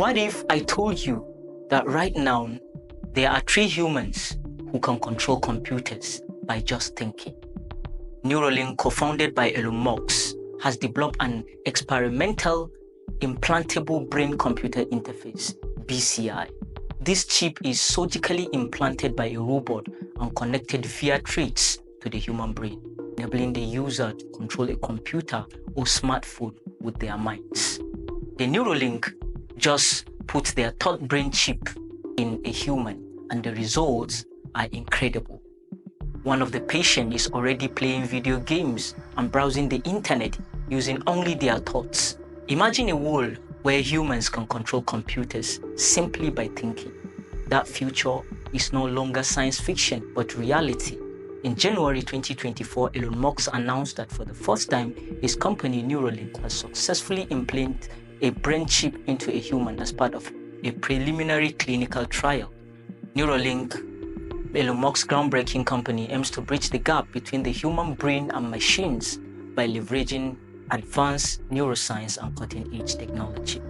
What if I told you that right now there are 3 humans who can control computers by just thinking? Neuralink, co-founded by Elon Musk, has developed an experimental implantable brain-computer interface, BCI. This chip is surgically implanted by a robot and connected via threads to the human brain, enabling the user to control a computer or smartphone with their minds. The Neuralink just puts their thought brain chip in a human, and the results are incredible. One of the patients is already playing video games and browsing the internet using only their thoughts. Imagine a world where humans can control computers simply by thinking. That future is no longer science fiction, but reality. In January 2024, Elon Musk announced that for the first time, his company Neuralink has successfully implanted a brain chip into a human as part of a preliminary clinical trial. Neuralink, Elon Musk's groundbreaking company, aims to bridge the gap between the human brain and machines by leveraging advanced neuroscience and cutting-edge technology.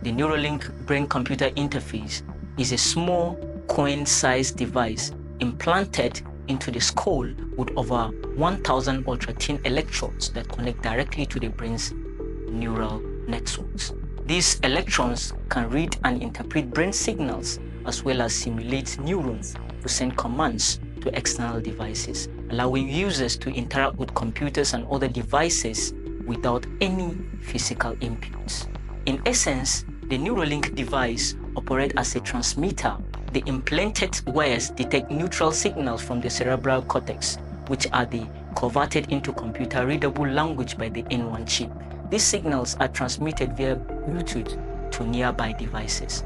The Neuralink brain-computer interface is a small coin-sized device implanted into the skull with over 1,000 ultra-thin electrodes that connect directly to the brain's neural networks. These electrons can read and interpret brain signals as well as simulate neurons to send commands to external devices, allowing users to interact with computers and other devices without any physical inputs. In essence, the Neuralink device operates as a transmitter. The implanted wires detect neutral signals from the cerebral cortex, which are converted into computer-readable language by the N1 chip. These signals are transmitted via Bluetooth to nearby devices.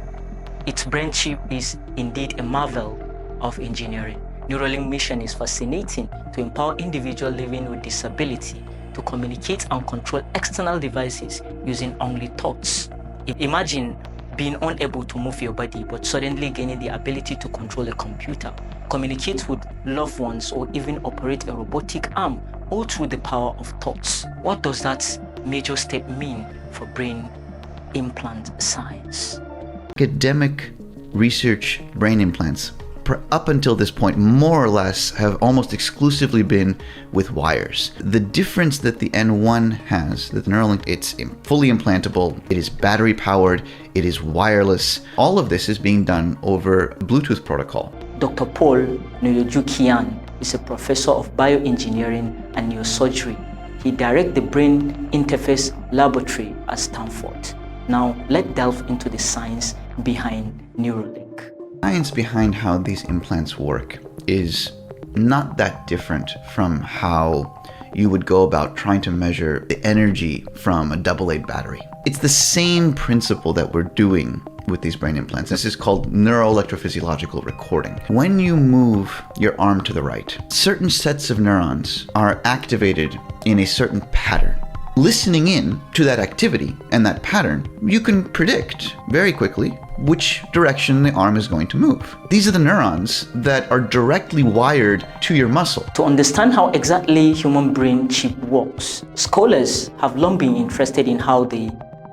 Its brain chip is indeed a marvel of engineering. Neuralink mission is fascinating to empower individuals living with disability to communicate and control external devices using only thoughts. Imagine being unable to move your body but suddenly gaining the ability to control a computer, communicate with loved ones, or even operate a robotic arm, all through the power of thoughts. What does that major step mean for brain implant science? Academic research brain implants, up until this point, more or less have almost exclusively been with wires. The difference that the N1 has, that the Neuralink, it's fully implantable, it is battery powered, it is wireless. All of this is being done over Bluetooth protocol. Dr. Paul Nyojukian is a professor of bioengineering and neurosurgery. He directs the Brain Interface Laboratory at Stanford. Now, let's delve into the science behind Neuralink. Science behind how these implants work is not that different from how you would go about trying to measure the energy from a AA battery. It's the same principle that we're doing with these brain implants. This is called neuroelectrophysiological recording. When you move your arm to the right, certain sets of neurons are activated in a certain pattern. Listening in to that activity and that pattern, you can predict very quickly which direction the arm is going to move. These are the neurons that are directly wired to your muscle. To understand how exactly human brain chip works, scholars have long been interested in how the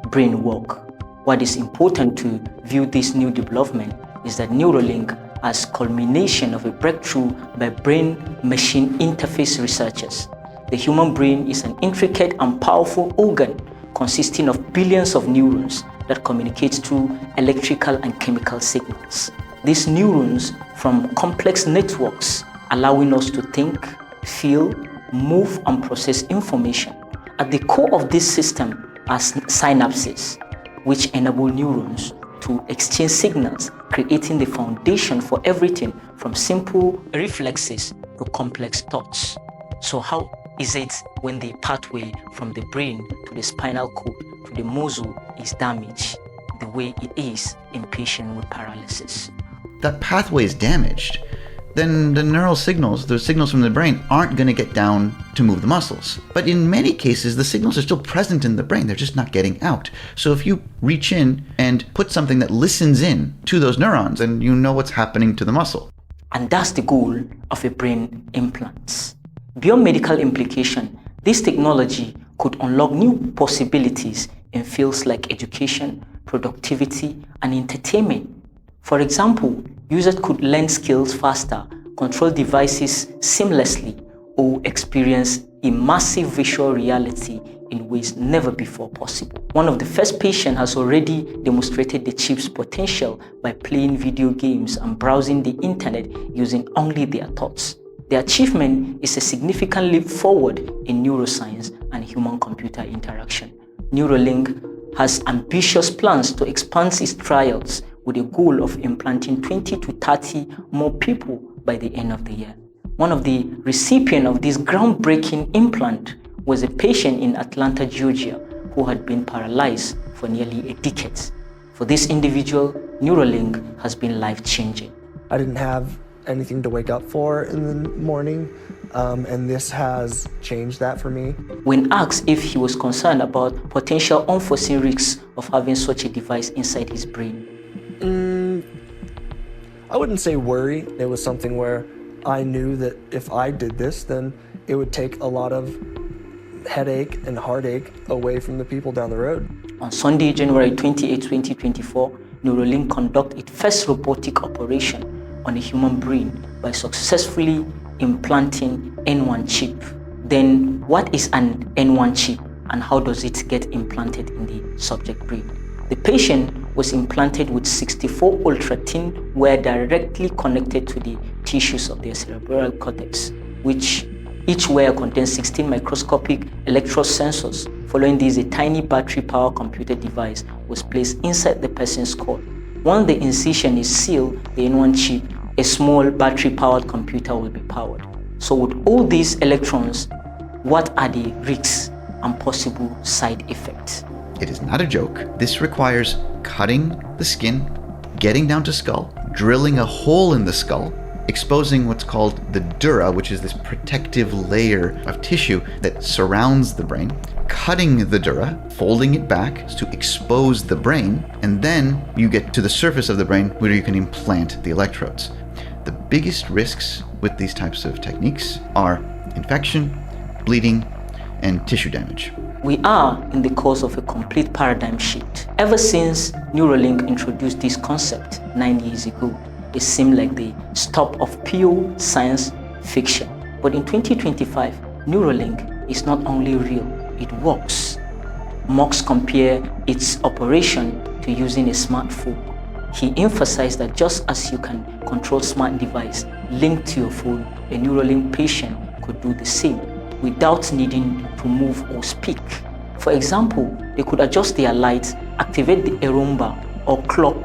brain works. What is important to view this new development is that Neuralink as culmination of a breakthrough by brain-machine interface researchers. The human brain is an intricate and powerful organ consisting of billions of neurons that communicate through electrical and chemical signals. These neurons form complex networks, allowing us to think, feel, move, and process information. At the core of this system are synapses, which enable neurons to exchange signals, creating the foundation for everything from simple reflexes to complex thoughts. So how is it when the pathway from the brain to the spinal cord to the muscle is damaged the way it is in patients with paralysis? That pathway is damaged, then the neural signals, the signals from the brain, aren't going to get down to move the muscles. But in many cases, the signals are still present in the brain, they're just not getting out. So if you reach in and put something that listens in to those neurons, then you know what's happening to the muscle. And that's the goal of a brain implant. Beyond medical implication, this technology could unlock new possibilities in fields like education, productivity, and entertainment. For example, users could learn skills faster, control devices seamlessly, or experience immersive visual reality in ways never before possible. One of the first patients has already demonstrated the chip's potential by playing video games and browsing the internet using only their thoughts. The achievement is a significant leap forward in neuroscience and human-computer interaction. Neuralink has ambitious plans to expand its trials with a goal of implanting 20 to 30 more people by the end of the year. One of the recipients of this groundbreaking implant was a patient in Atlanta, Georgia, who had been paralyzed for nearly a decade. For this individual, Neuralink has been life-changing. I didn't have anything to wake up for in the morning, and this has changed that for me. When asked if he was concerned about potential unforeseen risks of having such a device inside his brain, I wouldn't say worry. It was something where I knew that if I did this, then it would take a lot of headache and heartache away from the people down the road. On Sunday, January 28, 2024, Neuralink conducted its first robotic operation on a human brain by successfully implanting N1 chip. Then, what is an N1 chip and how does it get implanted in the subject brain? The patient was implanted with 64 ultra-thin wire directly connected to the tissues of their cerebral cortex, which each wire contains 16 microscopic electrode sensors. Following this, a tiny battery-powered computer device was placed inside the person's skull. Once the incision is sealed, the N1 chip, a small battery-powered computer, will be powered. So with all these electrons, what are the risks and possible side effects? It is not a joke. This requires cutting the skin, getting down to skull, drilling a hole in the skull, exposing what's called the dura, which is this protective layer of tissue that surrounds the brain, cutting the dura, folding it back to expose the brain, and then you get to the surface of the brain where you can implant the electrodes. The biggest risks with these types of techniques are infection, bleeding, and tissue damage. We are in the course of a complete paradigm shift. Ever since Neuralink introduced this concept 9 years ago, it seemed like the stop of pure science fiction. But in 2025, Neuralink is not only real, it works. Musk compared its operation to using a smartphone. He emphasized that just as you can control smart device linked to your phone, a Neuralink patient could do the same without needing to move or speak. For example, they could adjust their lights, activate the Roomba or clock,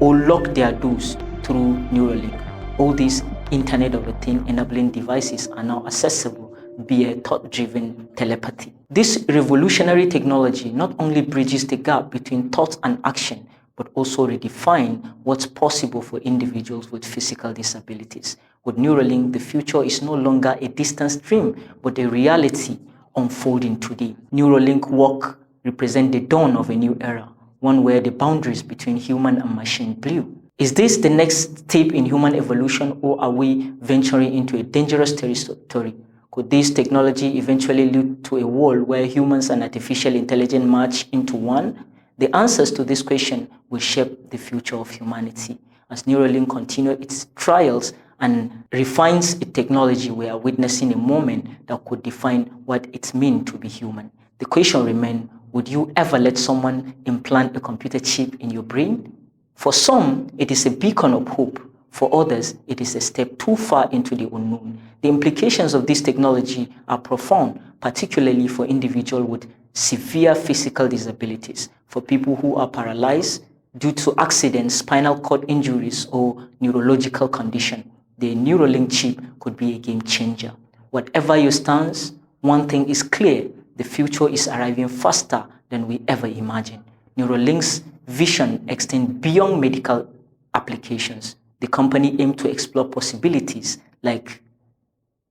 or lock their doors through Neuralink. All these Internet of Things enabling devices are now accessible via thought-driven telepathy. This revolutionary technology not only bridges the gap between thought and action, but also redefine what's possible for individuals with physical disabilities. With Neuralink, the future is no longer a distant dream, but a reality unfolding today. Neuralink work represents the dawn of a new era, one where the boundaries between human and machine blur. Is this the next step in human evolution, or are we venturing into a dangerous territory? Could this technology eventually lead to a world where humans and artificial intelligence merge into one? The answers to this question will shape the future of humanity. As Neuralink continues its trials and refines its technology, we are witnessing a moment that could define what it means to be human. The question remains, would you ever let someone implant a computer chip in your brain? For some, it is a beacon of hope. For others, it is a step too far into the unknown. The implications of this technology are profound, particularly for individuals with severe physical disabilities, for people who are paralyzed due to accidents, spinal cord injuries, or neurological condition. The Neuralink chip could be a game changer. Whatever your stance, one thing is clear: the future is arriving faster than we ever imagined. Neuralink's vision extends beyond medical applications. The company aims to explore possibilities like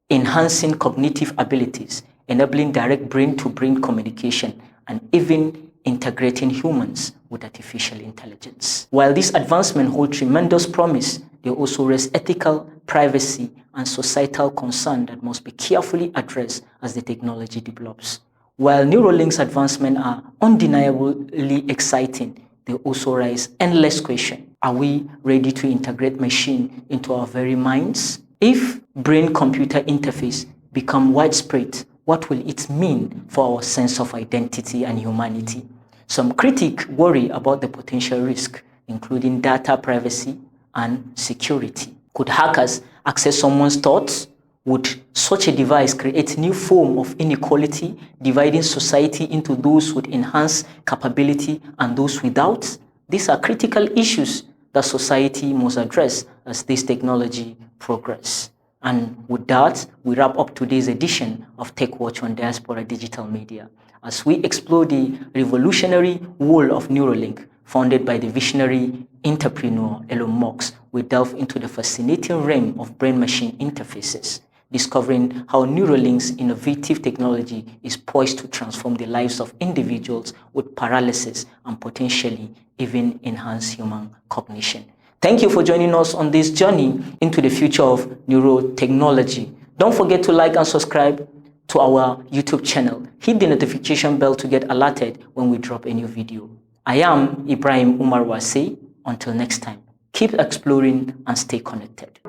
enhancing cognitive abilities, enabling direct brain-to-brain communication, and even integrating humans with artificial intelligence. While these advancements hold tremendous promise, they also raise ethical, privacy, and societal concerns that must be carefully addressed as the technology develops. While Neuralink's advancements are undeniably exciting, they also raise endless questions. Are we ready to integrate machine into our very minds? If brain-computer interface become widespread, what will it mean for our sense of identity and humanity? Some critics worry about the potential risk, including data privacy and security. Could hackers access someone's thoughts? Would such a device create a new form of inequality, dividing society into those with enhanced capability and those without? These are critical issues that society must address as this technology progresses. And with that, we wrap up today's edition of Tech Watch on Diaspora Digital Media, as we explore the revolutionary world of Neuralink, founded by the visionary entrepreneur Elon Musk. We delve into the fascinating realm of brain-machine interfaces, discovering how Neuralink's innovative technology is poised to transform the lives of individuals with paralysis and potentially even enhance human cognition. Thank you for joining us on this journey into the future of neurotechnology. Don't forget to like and subscribe to our YouTube channel. Hit the notification bell to get alerted when we drop a new video. I am Ibrahim Umar Wase. Until next time, keep exploring and stay connected.